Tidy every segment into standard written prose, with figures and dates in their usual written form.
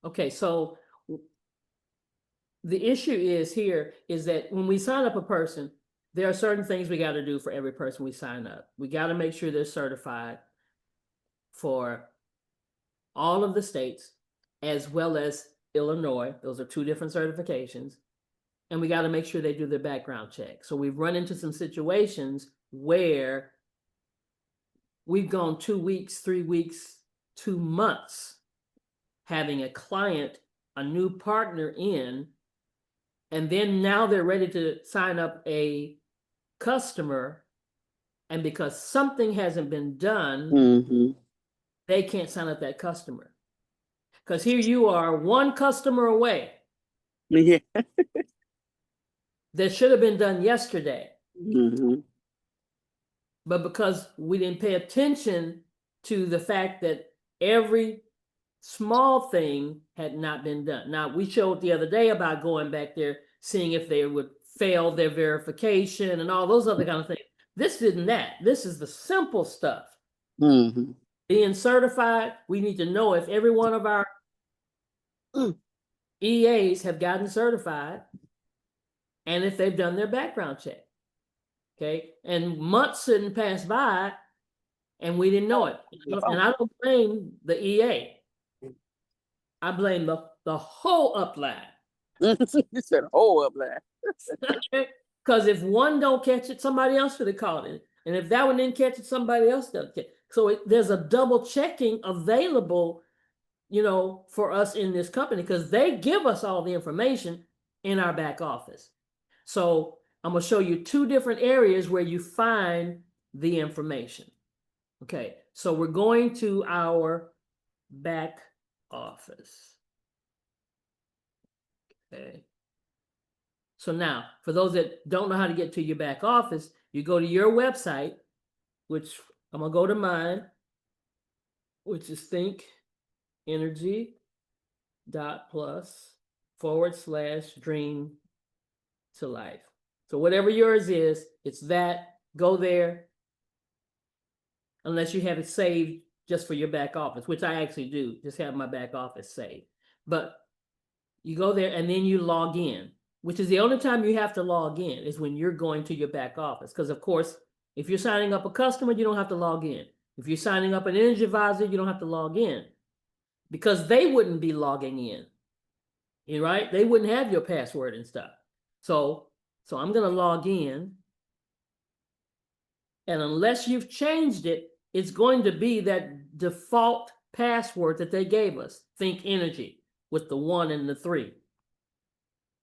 Okay, so the issue is here is that when we sign up a person, there are certain things we got to do for every person we sign up. We got to make sure they're certified for all of the states as well as Illinois. Those are two different certifications. And we got to make sure they do their background check. So we've run into some situations where we've gone 2 weeks, 3 weeks, 2 months having a client, a new partner in, and then now they're ready to sign up a customer, and because something hasn't been done, Mm-hmm. they can't sign up that customer. Because here you are, one customer away Yeah. that should have been done yesterday. Mm-hmm. But because we didn't pay attention to the fact that every small thing had not been done. Now, we showed the other day about going back there, seeing if they would fail their verification and all those other kind of things. This isn't that. This is the simple stuff. Mm-hmm. Being certified, we need to know if every one of our EAs have gotten certified and if they've done their background check. Okay. And months didn't pass by and we didn't know it. And I don't blame the EA. I blame the whole upline. You said whole up there. Because if one don't catch it, somebody else would have caught it. And if that one didn't catch it, somebody else doesn't catch it. So there's a double checking available, for us in this company because they give us all the information in our back office. So I'm going to show you 2 different areas where you find the information. Okay, so we're going to our back office. Okay. So now, for those that don't know how to get to your back office, you go to your website, which I'm going to go to mine, which is thinkenergy.plus/dream to life. So whatever yours is, it's that. Go there, unless you have it saved just for your back office, which I actually do, just have my back office saved. But you go there and then you log in, which is the only time you have to log in is when you're going to your back office. Because of course, if you're signing up a customer, you don't have to log in. If you're signing up an energy advisor, you don't have to log in because they wouldn't be logging in. Right? They wouldn't have your password and stuff. So I'm going to log in. And unless you've changed it, it's going to be that default password that they gave us, Think Energy, with the 1 and the 3.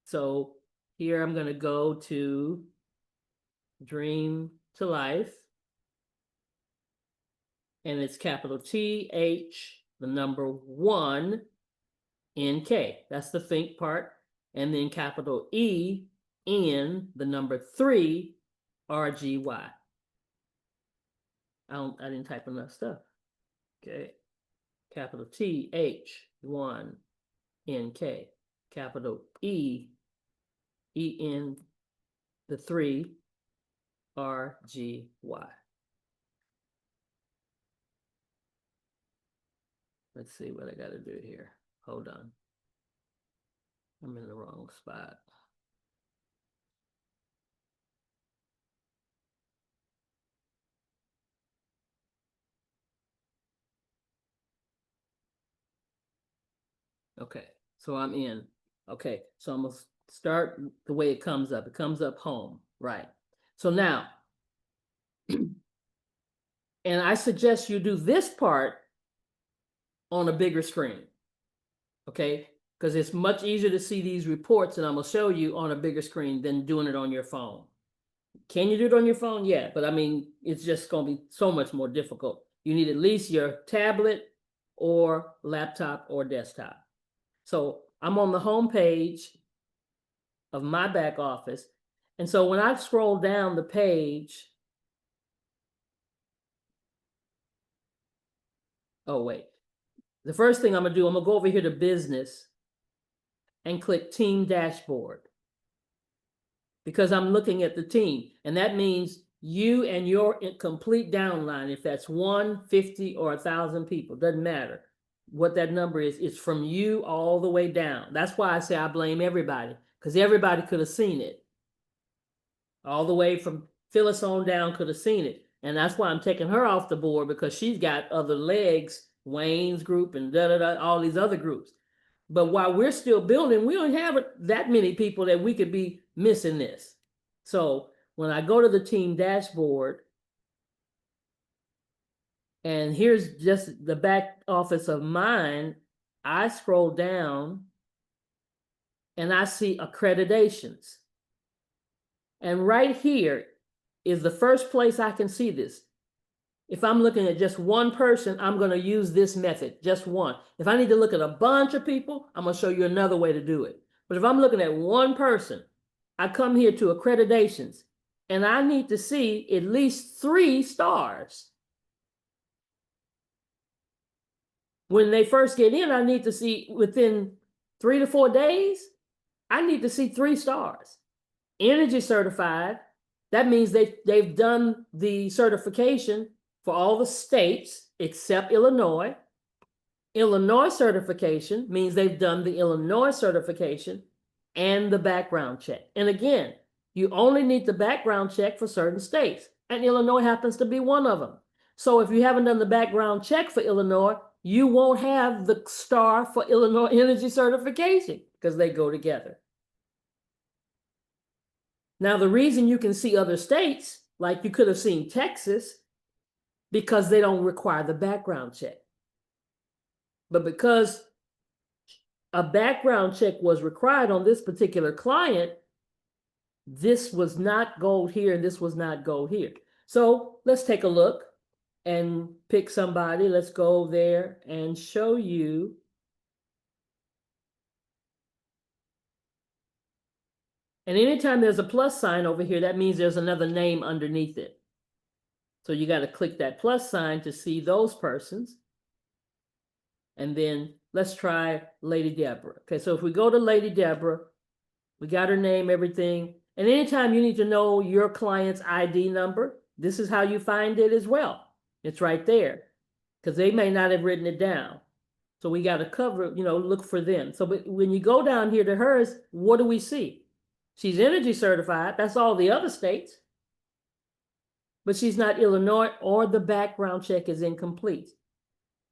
So here I'm going to go to Dream to Life. And it's capital TH, the number 1, NK. That's the think part. And then capital EN, the number 3, RGY. I didn't type enough stuff. Okay. Capital TH1 NK. Capital EN, the 3, RGY. Let's see what I got to do here. Hold on. I'm in the wrong spot. Okay, so I'm in. Okay, so I'm going to start the way it comes up. It comes up home, right? So now, and I suggest you do this part on a bigger screen, okay? Because it's much easier to see these reports, and I'm going to show you on a bigger screen than doing it on your phone. Can you do it on your phone? Yeah, but I mean, it's just going to be so much more difficult. You need at least your tablet or laptop or desktop. So I'm on the home page of my back office. And so when I scroll down the page, oh, wait. The first thing I'm going to do, I'm going to go over here to business and click team dashboard because I'm looking at the team. And that means you and your complete downline, if that's 1, 50, or 1,000 people, doesn't matter. what that number is. It's from you all the way down. That's why I say I blame everybody, because everybody could have seen it. All the way from Phyllis on down could have seen it. And that's why I'm taking her off the board, because she's got other legs, Wayne's group and all these other groups. But while we're still building, we don't have that many people that we could be missing this. So when I go to the team dashboard, and here's just the back office of mine, I scroll down and I see accreditations. And right here is the first place I can see this. If I'm looking at just one person, I'm going to use this method, just one. If I need to look at a bunch of people, I'm going to show you another way to do it. But if I'm looking at one person, I come here to accreditations, and I need to see at least 3 stars. When they first get in, I need to see within 3 to 4 days, I need to see 3 stars. Energy certified, that means they've done the certification for all the states except Illinois. Illinois certification means they've done the Illinois certification and the background check. And again, you only need the background check for certain states, and Illinois happens to be one of them. So if you haven't done the background check for Illinois, you won't have the star for Illinois energy certification, because they go together. Now, the reason you can see other states, like you could have seen Texas, because they don't require the background check. But because a background check was required on this particular client, this was not gold here and this was not gold here. So let's take a look and pick somebody. Let's go there and show you. And anytime there's a plus sign over here, that means there's another name underneath it. So you got to click that plus sign to see those persons. And then let's try Lady Deborah. Okay, so if we go to Lady Deborah, we got her name, everything. And anytime you need to know your client's ID number, this is how you find it as well. It's right there, because they may not have written it down. So we got to cover, look for them. So but when you go down here to hers, what do we see? She's energy certified. That's all the other states. But she's not Illinois, or the background check is incomplete.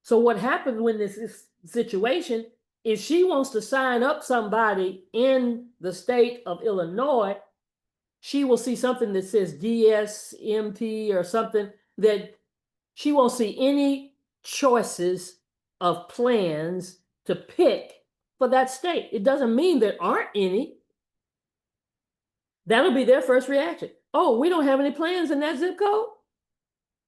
So what happens when this situation, if she wants to sign up somebody in the state of Illinois, she will see something that says DSMP or something, that she won't see any choices of plans to pick for that state. It doesn't mean there aren't any. That'll be their first reaction. Oh, we don't have any plans in that zip code?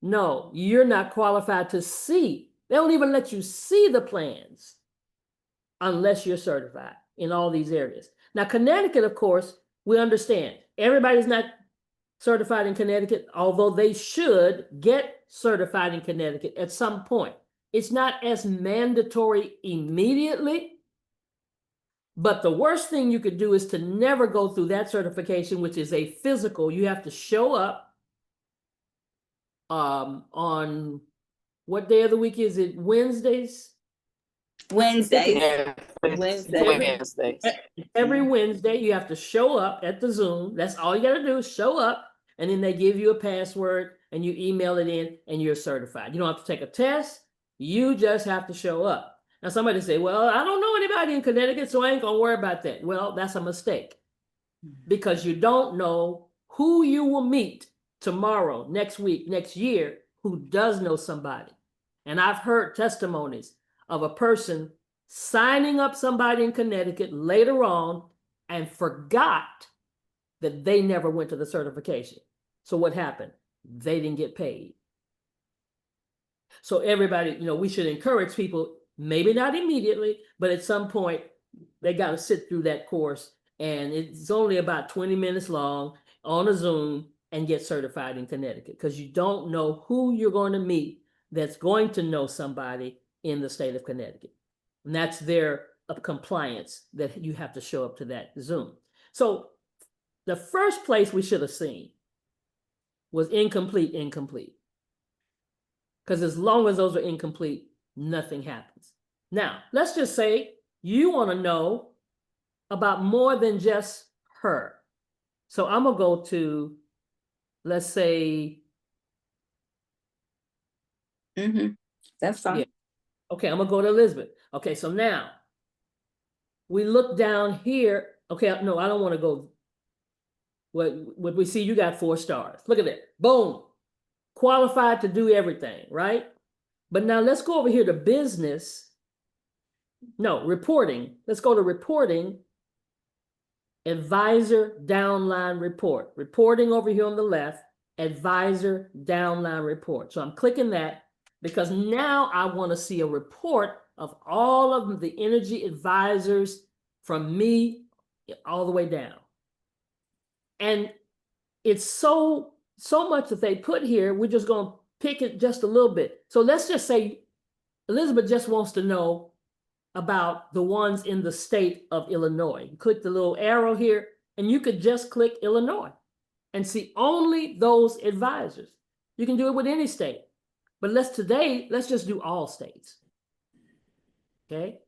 No, you're not qualified to see. They don't even let you see the plans unless you're certified in all these areas. Now, Connecticut, of course, we understand. Everybody's not certified in Connecticut, although they should get certified in Connecticut at some point. It's not as mandatory immediately, but the worst thing you could do is to never go through that certification, which is a physical. You have to show up on what day of the week is it? Wednesdays? Wednesday. Wednesday. Every Wednesday, you have to show up at the Zoom. That's all you got to do is show up, and then they give you a password and you email it in and you're certified. You don't have to take a test. You just have to show up. Now, somebody say, well, I don't know anybody in Connecticut, so I ain't going to worry about that. Well, that's a mistake, because you don't know who you will meet tomorrow, next week, next year, who does know somebody. And I've heard testimonies of a person signing up somebody in Connecticut later on and forgot that they never went to the certification. So what happened? They didn't get paid. So everybody, we should encourage people, maybe not immediately, but at some point, they got to sit through that course. And it's only about 20 minutes long on a Zoom, and get certified in Connecticut, because you don't know who you're going to meet that's going to know somebody in the state of Connecticut. And that's their compliance, that you have to show up to that Zoom. So the first place we should have seen was incomplete. Because as long as those are incomplete, nothing happens. Now, let's just say you want to know about more than just her. So I'm gonna go to, let's say, That's fine. yeah. Okay, I'm gonna go to Elizabeth. Okay, so now we look down here. Okay, no, I don't want to go. What we see, you got 4 stars. Look at that. Boom. Qualified to do everything, right? But now let's go over here to business. No, reporting. Let's go to reporting. Advisor downline report. Reporting over here on the left, advisor downline report. So I'm clicking that because now I want to see a report of all of the energy advisors from me all the way down. And it's so much that they put here, we're just going to pick it just a little bit. So let's just say Elizabeth just wants to know about the ones in the state of Illinois. You click the little arrow here, and you could just click Illinois and see only those advisors. You can do it with any state, but let's just do all states. Okay,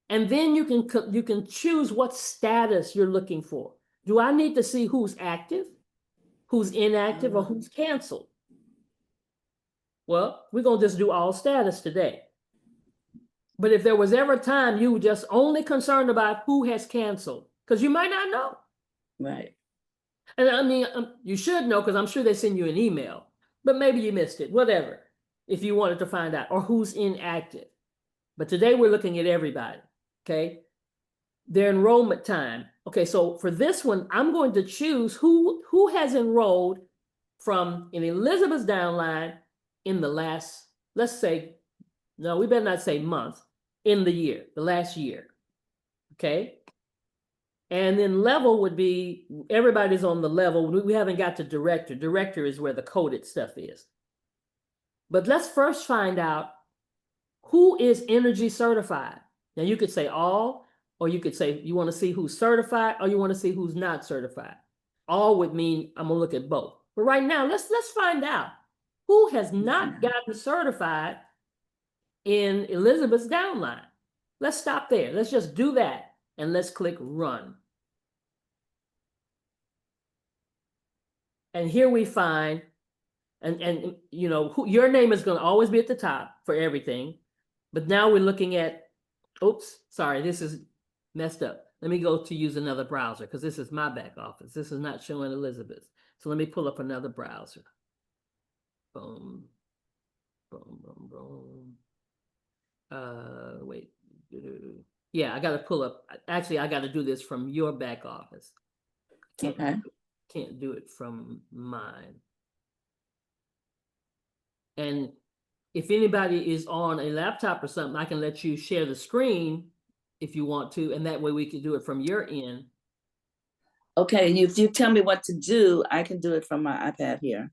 and then you can choose what status you're looking for. Do I need to see who's active, who's inactive, or who's canceled? Well, we're gonna just do all status today. But if there was ever a time you were just only concerned about who has canceled, because you might not know. Right. And I mean, you should know because I'm sure they send you an email, but maybe you missed it, whatever, if you wanted to find out, or who's inactive. But today we're looking at everybody, okay? Their enrollment time. Okay, so for this one, I'm going to choose who has enrolled from in Elizabeth's downline in the last, let's say, no, we better not say month, in the year, the last year, okay? And then level would be, everybody's on the level. We haven't got to director. Director is where the coded stuff is. But let's first find out who is energy certified. Now you could say all, or you could say you want to see who's certified, or you want to see who's not certified. All would mean I'm gonna look at both. But right now, let's find out who has not gotten certified in Elizabeth's downline. Let's stop there. Let's just do that, and let's click run. And here we find, and you know, your name is going to always be at the top for everything. But now we're looking at, oops, sorry, this is messed up. Let me go to use another browser because this is my back office. This is not showing Elizabeth. So let me pull up another browser. Boom, boom, boom, boom. Wait. Yeah, I got to pull up. Actually, I got to do this from your back office. Can't do it from mine. And if anybody is on a laptop or something, I can let you share the screen if you want to, and that way we can do it from your end. Okay, and if you tell me what to do, I can do it from my iPad here.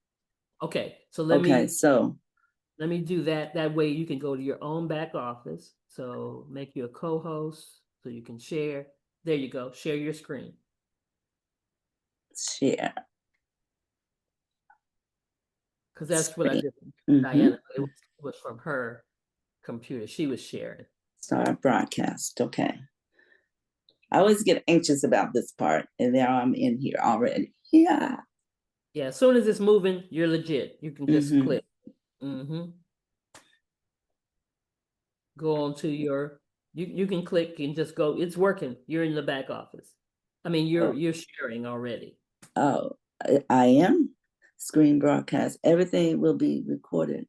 Okay, so let me do that. That way you can go to your own back office. So make you a co-host so you can share. There you go. Share your screen. Share. Because that's what I did. Diana, it was from her computer. She was sharing. Start broadcast. Okay. I always get anxious about this part, and now I'm in here already. Yeah. Yeah, as soon as it's moving, you're legit. You can just click. Go on to your, you can click and just go. It's working. You're in the back office. I mean, you're sharing already. Oh, I am. Screen broadcast. Everything will be recorded.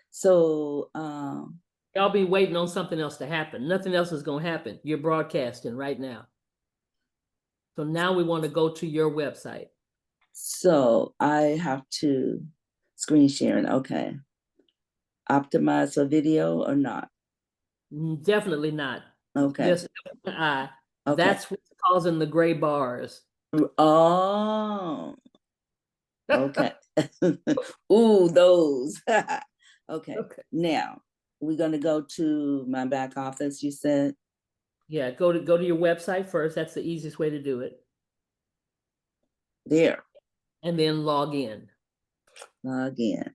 So I'll be waiting on something else to happen. Nothing else is going to happen. You're broadcasting right now. So now we want to go to your website. So I have to screen sharing. Okay. Optimize for video or not? Definitely not. Okay. Just okay. That's what's causing the gray bars. Oh. Okay. Ooh, those. Okay. Now we're gonna go to my back office, you said? Yeah, go to your website first. That's the easiest way to do it. There. And then log in. Log in.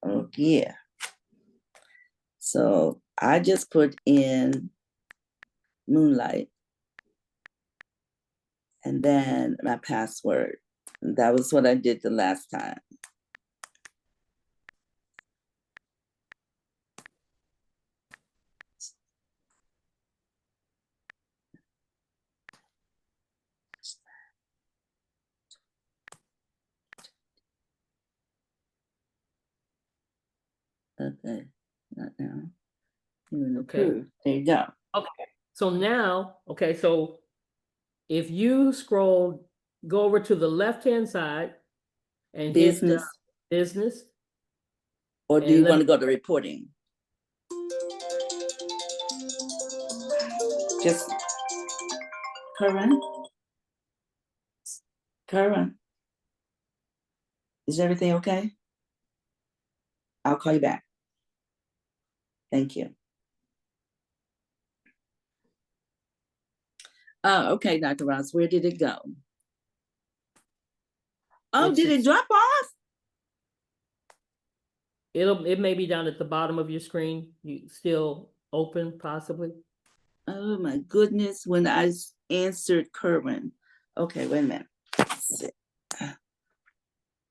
Oh yeah. So I just put in Moonlight. And then my password. That was what I did the last time. Okay, not now. Okay. There you go. So now, okay, so if you scroll, go over to the left-hand side and hit Business, business. or do and you let want me- to go to reporting? Just Current. Is everything okay? I'll call you back. Thank you. Okay, Dr. Ross, where did it go? Oh, It's did it just- drop off? it may be down at the bottom of your screen. You still open possibly? Oh my goodness, when I answered Kerwin. Okay, wait a minute. Let's see.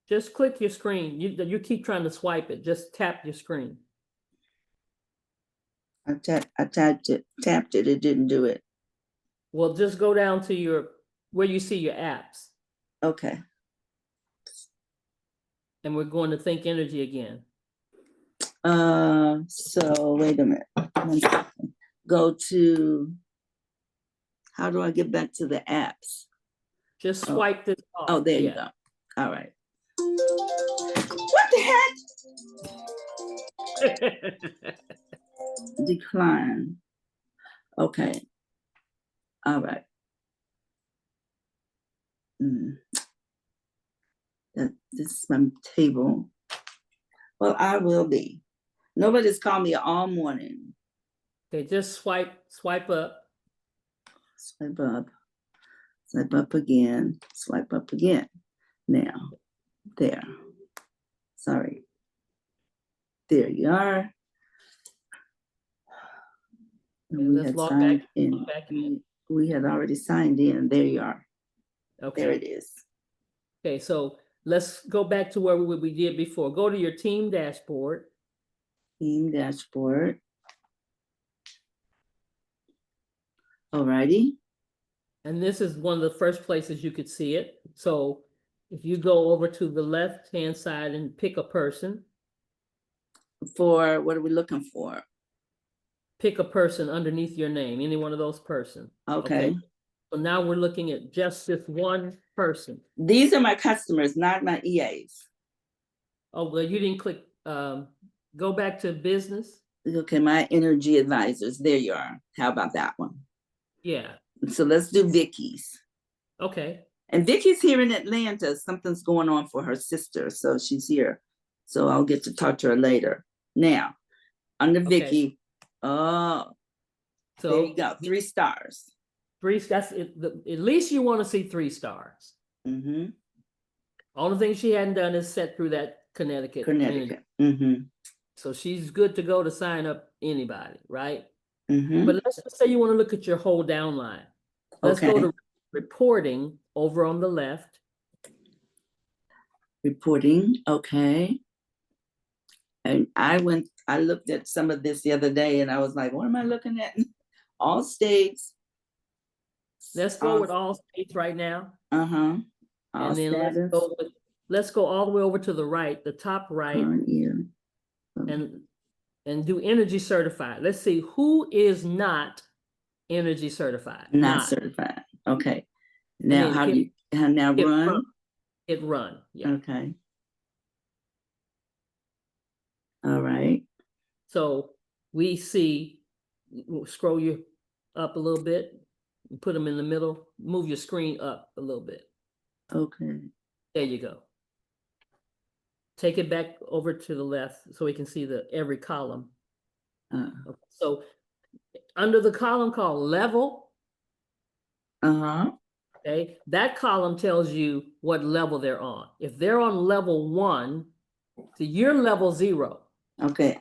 Just click your screen. You keep trying to swipe it. Just tap your screen. I tapped it, it didn't do it. Well, just go down to where you see your apps, Okay. and we're going to Think Energy again. So wait a minute. 1 second. Go to, how do I get back to the apps? Just Oh. swipe this off. Oh, there you go. All right. What the heck? Decline. Okay. All right. This is my table. Well, I will be. Nobody's called me all morning. Okay, just swipe up. Swipe up again, swipe up again. Now, there. Sorry. There you are. Okay, We let's had log signed back in. in. We had already signed in. There you are. Okay. There it is. Okay, so let's go back to where we did before. Go to your team dashboard. Team dashboard. Alrighty. And this is one of the first places you could see it. So if you go over to the left-hand side and pick a person. For what are we looking for? Pick a person underneath your name, any one of those persons. Okay. So now we're looking at just this one person. These are my customers, not my EAs. Oh, well, you didn't click, go back to business. Okay, my energy advisors. There you are. How about that one? Yeah. So let's do Vicky's. Okay. And Vicky's here in Atlanta. Something's going on for her sister, so she's here. So I'll get to talk to her later. Now, under Vicky, oh, So there you go. 3 stars. That's it. At least you want to see 3 stars. Mm-hmm. All the things she hadn't done is set through that Connecticut. Mm-hmm. So she's good to go to sign up anybody, right? Mm-hmm. But let's just say you want to look at your whole downline. Let's go to reporting over on the left. Reporting, okay. And I looked at some of this the other day and I was like, what am I looking at? All states. Let's go with all states right now. Uh-huh. And then let's go all the way over to the right, the top right, and do energy certified. Let's see who is not energy certified. Not certified. Okay. Now how do you run? Hit run. Yeah. Okay. All right. So we see, scroll you up a little bit, put them in the middle, move your screen up a little bit. Okay. There you go. Take it back over to the left so we can see every column. Okay. So under the column called level, okay, that column tells you what level they're on. If they're on level 1, so you're level 0. Okay.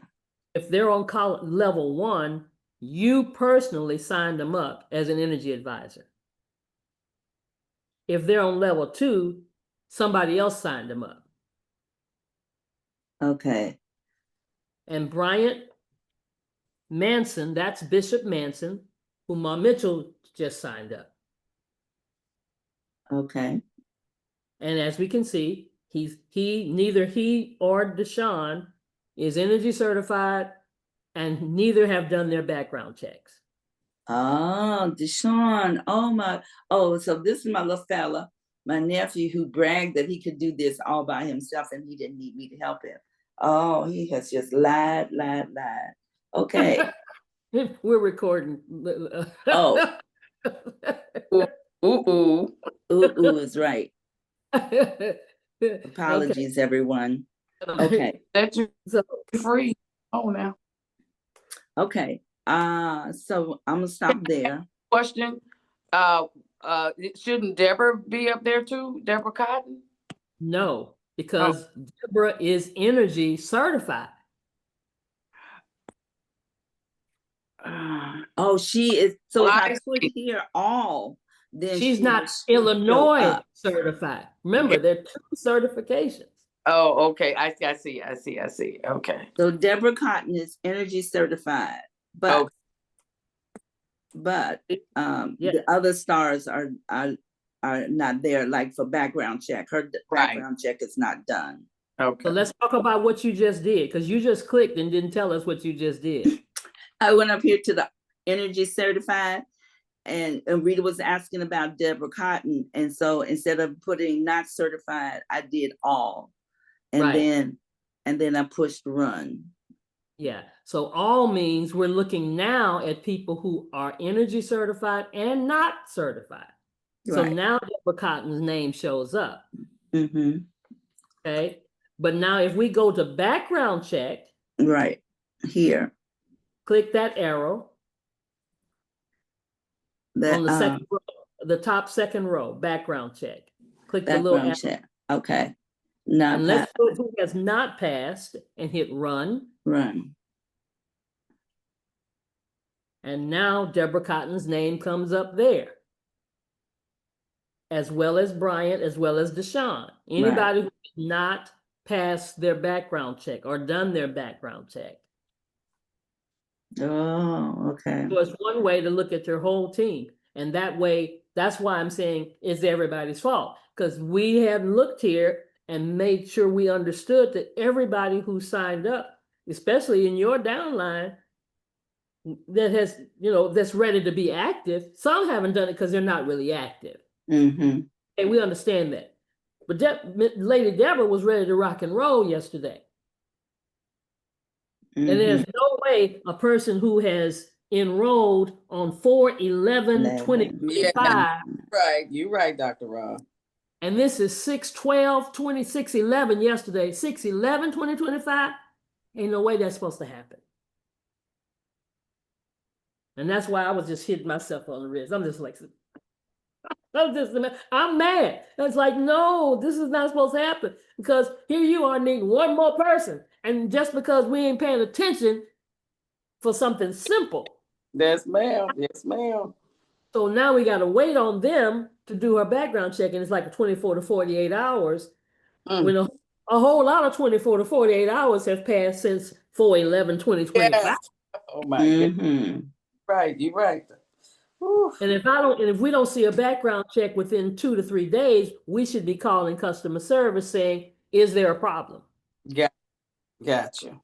if they're on level 1, you personally signed them up as an energy advisor. If they're on level 2, somebody else signed them up. Okay. And Bryant Manson, that's Bishop Manson, who Ma Mitchell just signed up. Okay. And as we can see, neither he or Deshaun is energy certified, and neither have done their background checks. Oh, Deshaun. Oh, so this is my little fella, my nephew, who bragged that he could do this all by himself and he didn't need me to help him. Oh, he has just lied. Okay. We're recording. Oh. Ooh. Ooh is right. Okay. Apologies, everyone. Okay. That you So, free. Oh, now. Okay. So I'm gonna stop there. Question. Shouldn't Deborah be up there too? Deborah Cotton? no, because Deborah is energy certified. Oh, she is. So if I I put see. here all, then She's she not would show Illinois up. certified. Remember, there are 2 certifications. Oh, okay. I see. Okay. So Deborah Cotton is energy certified, but Okay. Yeah. the other stars are not there, like for background check. Her background check is not done. Okay. So let's talk about what you just did, because you just clicked and didn't tell us what you just did. I went up here to the energy certified, and Rita was asking about Deborah Cotton, and so instead of putting not certified, I did all, and Right. then I pushed run. Yeah. So all means we're looking now at people who are energy certified and not certified. So Right. now Deborah Cotton's name shows up. Mm-hmm. Okay. But now if we go to background check, Right here, click that arrow on the second row, the top second row, background check. Click the little arrow. background check. Okay. Not And let's go who has not passed and hit run. run. And now Deborah Cotton's name comes up there, as well as Bryant, as well as Deshaun. Anybody who has not passed their background check or done their background check. Oh, okay. So it's one way to look at your whole team. And that way, that's why I'm saying it's everybody's fault. Because we hadn't looked here and made sure we understood that everybody who signed up, especially in your downline, that has, that's ready to be active. Some haven't done it because they're not really active. Mm-hmm. And we understand that. But Lady Deborah was ready to rock and roll yesterday. Mm-hmm. And there's no way a person who has enrolled on 4/11/2025, Right. You're right, Dr. Rob. and this is 6/12/26/11 yesterday, 6/11/2025, ain't no way that's supposed to happen. And that's why I was just hitting myself on the wrist. I'm just like, I'm mad. It's like, no, this is not supposed to happen, because here you are needing one more person. And just because we ain't paying attention for something simple. Yes, ma'am. Yes, ma'am. So now we got to wait on them to do her background check. And it's like 24 to 48 hours. When a whole lot of 24 to 48 hours have passed since 4/11/2025. Yes. Oh my goodness. Right. You're right. And if we don't see a background check within 2 to 3 days, we should be calling customer service saying, is there a problem? Gotcha.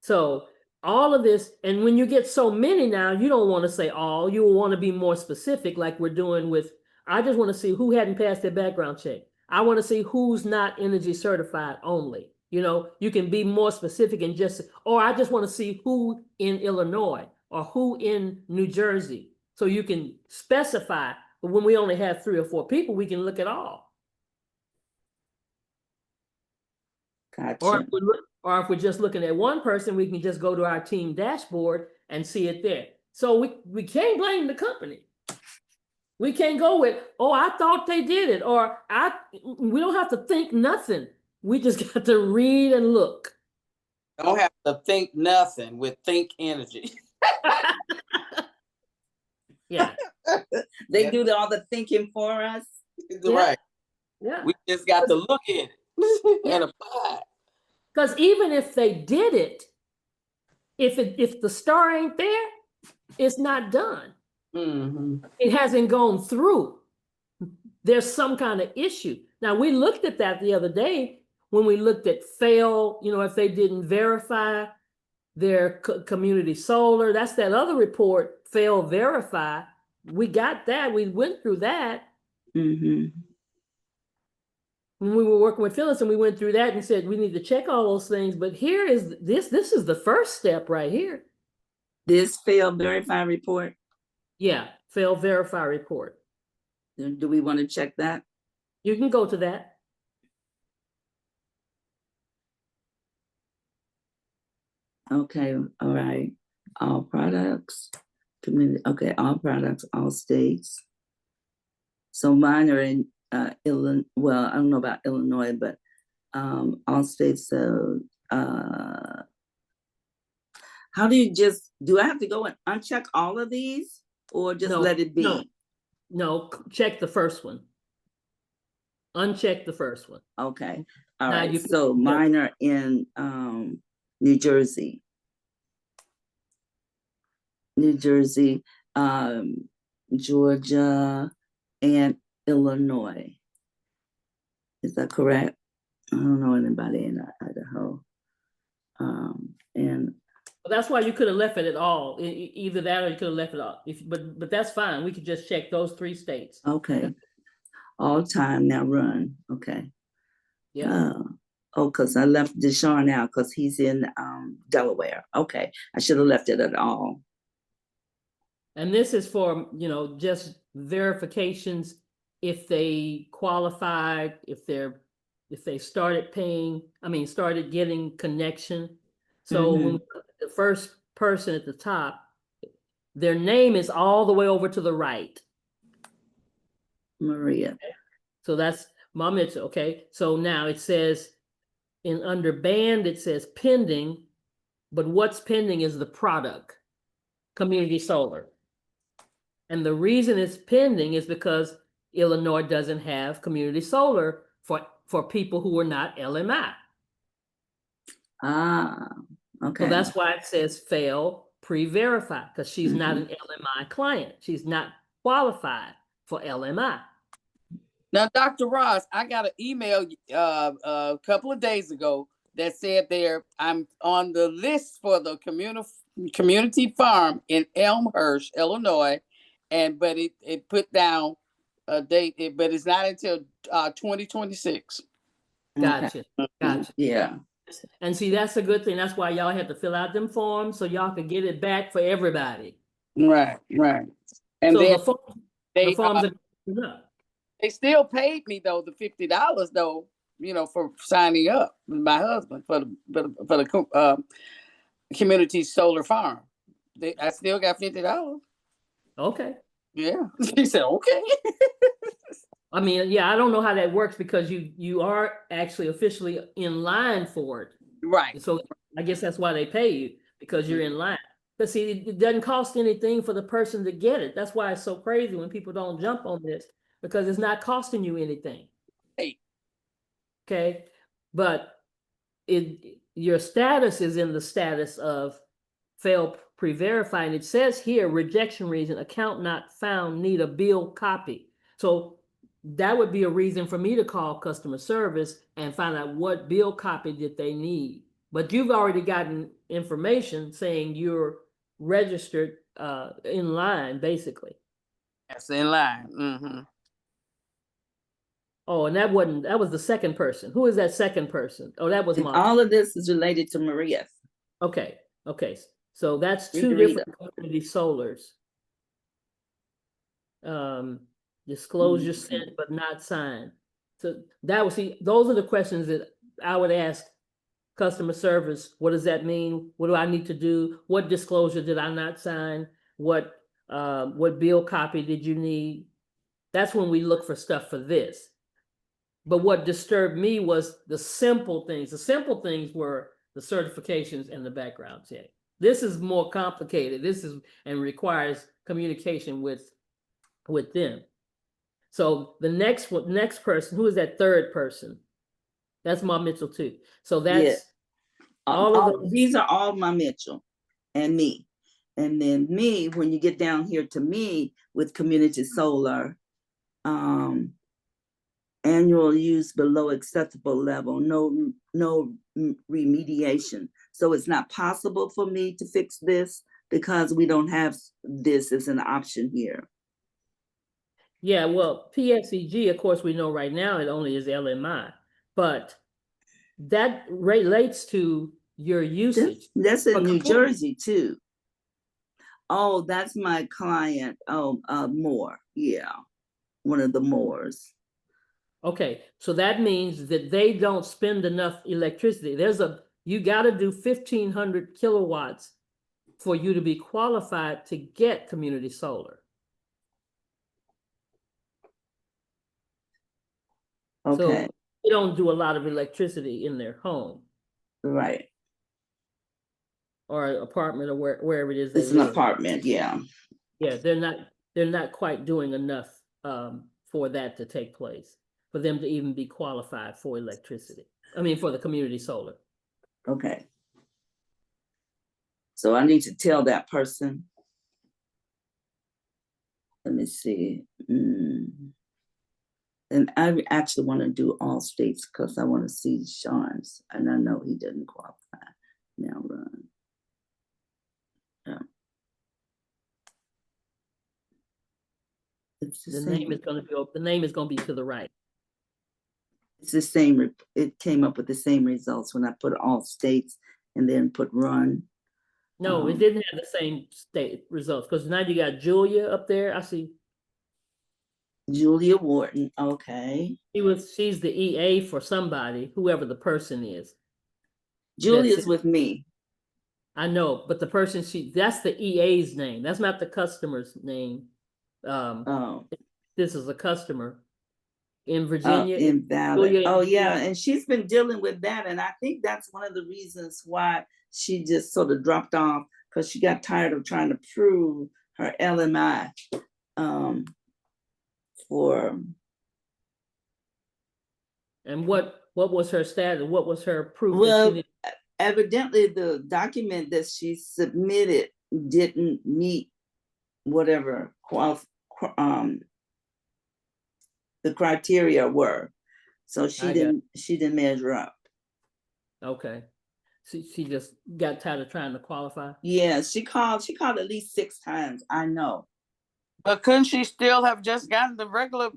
So all of this, and when you get so many now, you don't want to say all, you want to be more specific, like we're doing with, I just want to see who hadn't passed their background check. I want to see who's not energy certified only. You can be more specific and or I just want to see who in Illinois or who in New Jersey. So you can specify, but when we only have 3 or 4 people, we can look at all. Gotcha. Or if we're just looking at one person, we can just go to our team dashboard and see it there. So we can't blame the company. We can't go with, oh, I thought they did it, or we don't have to think nothing. We just got to read and look. Don't have to think nothing with Think Energy. Yeah. They Yeah. do all the thinking for us. Right. Yeah. We just got to look at it and apply it. Because even if they did it, if the star ain't there, it's not done. Mhm. It hasn't gone through. There's some kind of issue. Now, we looked at that the other day when we looked at fail, if they didn't verify their community solar. That's that other report, fail verify. We got that. We went through that. Mm-hmm. When we were working with Phyllis, and we went through that and said we need to check all those things. But here is this is the first step right here. This fail verify report. Yeah, fail verify report. Do we want to check that? You can go to that. Okay, all right. All products, community. Okay, all products, all states. So mine are in Illinois. Well, I don't know about Illinois, but all states. So how do you do I have to go and uncheck all of these or just let it be? No, check the first one. Uncheck the first one. Okay. All Now right. So mine are in New Jersey. Georgia, and Illinois. Is that correct? I don't know anybody in Idaho. And that's why you could have left it at all. Either that or you could have left it off. But that's fine. We could just check those 3 states. okay. All time now run. Okay. Yeah. Because I left Deshaun out because he's in Delaware. Okay. I should have left it at all. And this is for, just verifications if they qualified, if they started getting connection. So when the first person at the top, their name is all the way over to the right. Maria. Okay. So that's Mom Mitchell. Okay. So now it says under band, it says pending, but what's pending is the product, Community Solar. And the reason it's pending is because Illinois doesn't have community solar for people who are not LMI. Okay. So that's why it says fail pre-verify, because she's not an LMI client. She's not qualified for LMI. Now, Dr. Ross, I got an email a couple of days ago that said I'm on the list for the community farm in Elmhurst, Illinois. But it put down a date, but it's not until 2026. Gotcha. Okay. Gotcha. Yeah. And see, that's a good thing. That's why y'all had to fill out them forms so y'all could get it back for everybody. Right. And so then the forms are they still paid me though the $50 though, for signing up with my husband for the community solar farm. I still got $50. Okay. Yeah. He said, okay. I mean, yeah, I don't know how that works because you are actually officially in line for it. Right. So I guess that's why they pay you, because you're in line. But see, it doesn't cost anything for the person to get it. That's why it's so crazy when people don't jump on this, because it's not costing you anything. Hey. Okay. But your status is in the status of fail pre-verify, and it says here, rejection reason, account not found, need a bill copy. So that would be a reason for me to call customer service and find out what bill copy did they need. But you've already gotten information saying you're registered in line, basically. That's in line. Oh, and that was the second person. Who is that second person? Oh, that was Mom. All of this is related to Maria. Okay. So that's 2 different community solars. Disclosure sent but not signed. So those are the questions that I would ask customer service. What does that mean? What do I need to do? What disclosure did I not sign? What bill copy did you need? That's when we look for stuff for this. But what disturbed me was the simple things. The simple things were the certifications and the background check. This is more complicated. This is and requires communication with them. So the next person, who is that third person? That's Ma Mitchell too. So that's Yeah. all of those. These are all my Mitchell and me. And then me, when you get down here to me with community solar, annual use below acceptable level, no remediation. So it's not possible for me to fix this because we don't have this as an option here. Yeah, well, PSEG, of course, we know right now it only is LMI, but that relates to your usage. That's in For New community- Jersey too. Oh, that's my client. Oh, Moore. Yeah, one of the Moores. Okay, so that means that they don't spend enough electricity. You got to do 1,500 kilowatts for you to be qualified to get community solar. Okay, So they don't do a lot of electricity in their home right. or apartment or wherever it is they It's an live. apartment. Yeah. Yeah, they're not quite doing enough for that to take place, for them to even be qualified for electricity. I mean, for the community solar. Okay. So I need to tell that person. Let me see. And I actually want to do all states because I want to see Sean's, and I know he doesn't qualify. Now run. Yeah. It's the The name same. is going to be to the right. It's the same. It came up with the same results when I put all states and then put run. No, it didn't have the same state results because now you got Julia up there. I see. Julia Wharton. Okay. She's the EA for somebody, whoever the person is. Julia's That's it. with me. I know, but the person that's the EA's name. That's not the customer's name. Oh. This is a customer in Virginia. Invalid. Julia- Oh yeah, and she's been dealing with that, and I think that's one of the reasons why she just sort of dropped off because she got tired of trying to prove her LMI for. And what was her status? What was her proof? Well, evidently the document that she submitted didn't meet whatever the criteria were, so she didn't measure up. Okay, she just got tired of trying to qualify. Yeah, she called at least 6 times. I know. But couldn't she still have just gotten the regular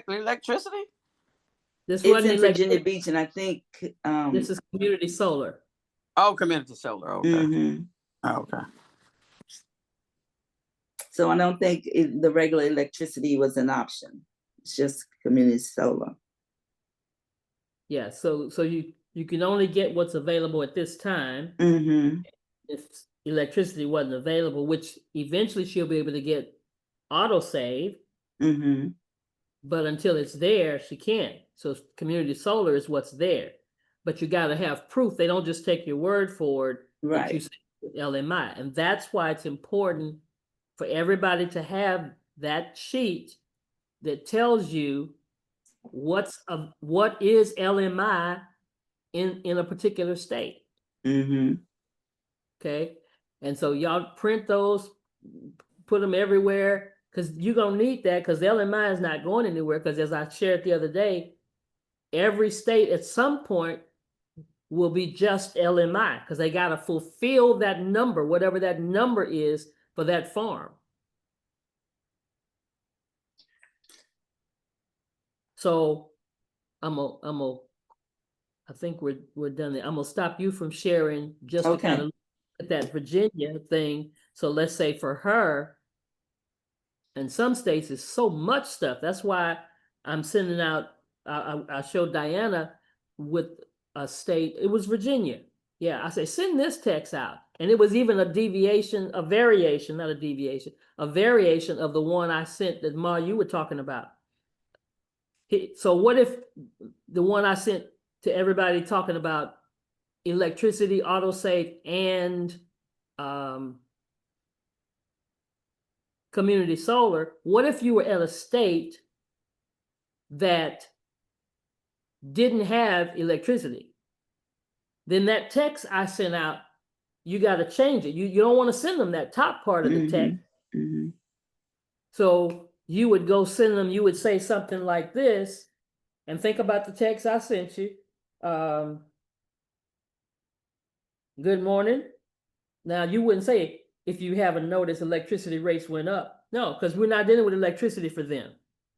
electricity? This It's wasn't in Virginia Beach, and I think this is community solar. Oh, community solar. Okay. mhm. Okay. So I don't think the regular electricity was an option. It's just community solar. Yeah, so you can only get what's available at this time. Mm-hmm. If electricity wasn't available, which eventually she'll be able to get autosave, Mm-hmm. but until it's there, she can't. So community solar is what's there. But you got to have proof. They don't just take your word for it. Right. That you say LMI. And that's why it's important for everybody to have that sheet that tells you what is LMI in a particular state. Mm-hmm. Okay. And so y'all print those, put them everywhere, because you're going to need that, because LMI is not going anywhere, because as I shared the other day, every state at some point will be just LMI, because they got to fulfill that number, whatever that number is for that farm. So I think we're done there. I'm gonna stop you from sharing just to kind of look at that Virginia thing. So let's say for her, in some states is so much stuff. That's why I'm sending out. I showed Diana with a state. It was Virginia. Yeah, I say send this text out, and it was even a variation of the one I sent that Ma you were talking about. So what if the one I sent to everybody talking about electricity, autosave, and community solar, what if you were at a state that didn't have electricity? Then that text I sent out, you got to change it. You don't want to send them that top part of the text. Mhm. So you would go send them, you would say something like this, and think about the text I sent you. Good morning. Now, you wouldn't say, if you haven't noticed, electricity rates went up. No, because we're not dealing with electricity for them.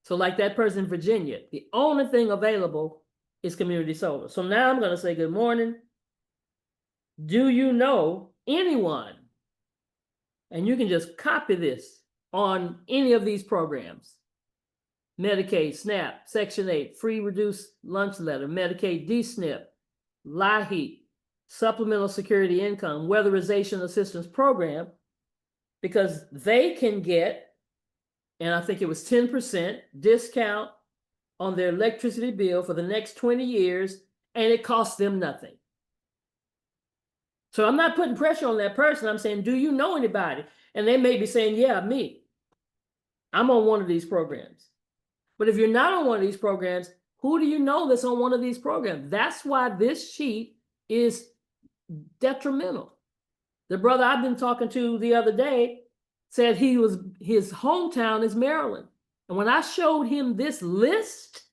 So like that person in Virginia, the only thing available is community solar. So now I'm going to say, good morning. Do you know anyone? And you can just copy this on any of these programs. Medicaid, SNAP, Section 8, free reduced lunch letter, Medicaid DSNP, LIHEAP, Supplemental Security Income, Weatherization Assistance Program, because they can get, and I think it was 10% discount on their electricity bill for the next 20 years, and it costs them nothing. So I'm not putting pressure on that person. I'm saying, do you know anybody? And they may be saying, yeah, me. I'm on one of these programs. But if you're not on one of these programs, who do you know that's on one of these programs? That's why this sheet is detrimental. The brother I've been talking to the other day said his hometown is Maryland. And when I showed him this list,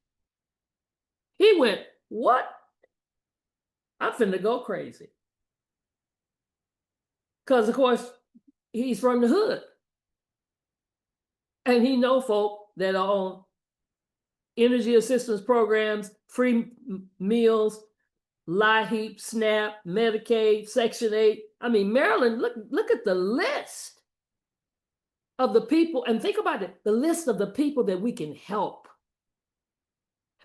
he went, what? I'm finna go crazy. Because of course, he's from the hood. And he know folk that are on energy assistance programs, free meals, LIHEAP, SNAP, Medicaid, Section 8. I mean, Maryland, look at the list of the people, and think about it, the list of the people that we can help.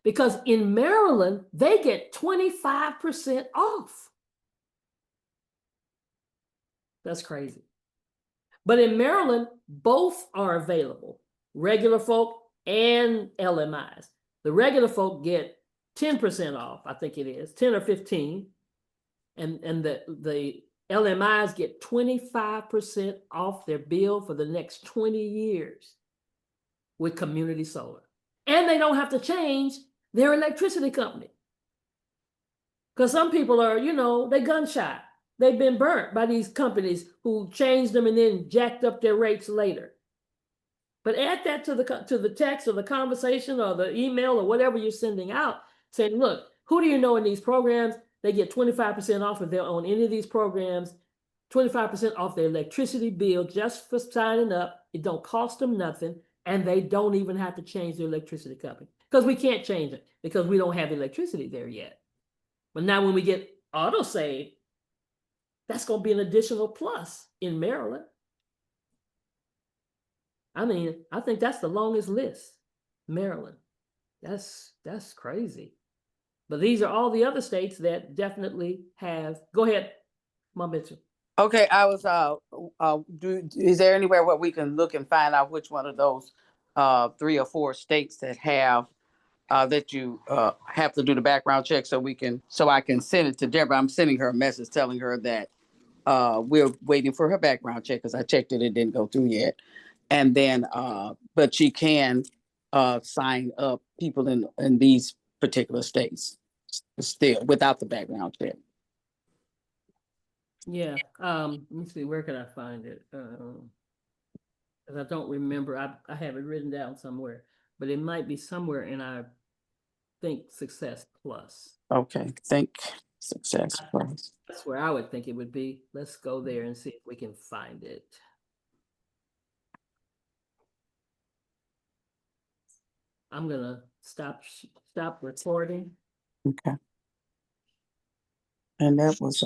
Because in Maryland, they get 25% off. That's crazy. But in Maryland, both are available, regular folk and LMIs. The regular folk get 10% off, I think it is, 10 or 15. And the LMIs get 25% off their bill for the next 20 years with community solar. And they don't have to change their electricity company. Because some people are, they gun shy. They've been burnt by these companies who changed them and then jacked up their rates later. But add that to the text or the conversation or the email or whatever you're sending out, saying, look, who do you know in these programs? They get 25% off if they're on any of these programs, 25% off their electricity bill just for signing up. It don't cost them nothing, and they don't even have to change their electricity company because we can't change it because we don't have electricity there yet. But now when we get autosave, that's going to be an additional plus in Maryland. I mean, I think that's the longest list, Maryland. That's crazy. But these are all the other states that definitely have. Go ahead, Mom Mitchell. Okay, I was, is there anywhere where we can look and find out which one of those 3 or 4 states that have that you have to do the background check so I can send it to Deborah? I'm sending her a message telling her that we're waiting for her background check because I checked it didn't go through yet. And then, but she can sign up people in these particular states still without the background check. Yeah. Let me see. Where can I find it? Because I don't remember. I have it written down somewhere, but it might be somewhere in our Think Success Plus. Okay. Think Success Plus. That's where I would think it would be. Let's go there and see if we can find it. I'm gonna stop recording. Okay. And that was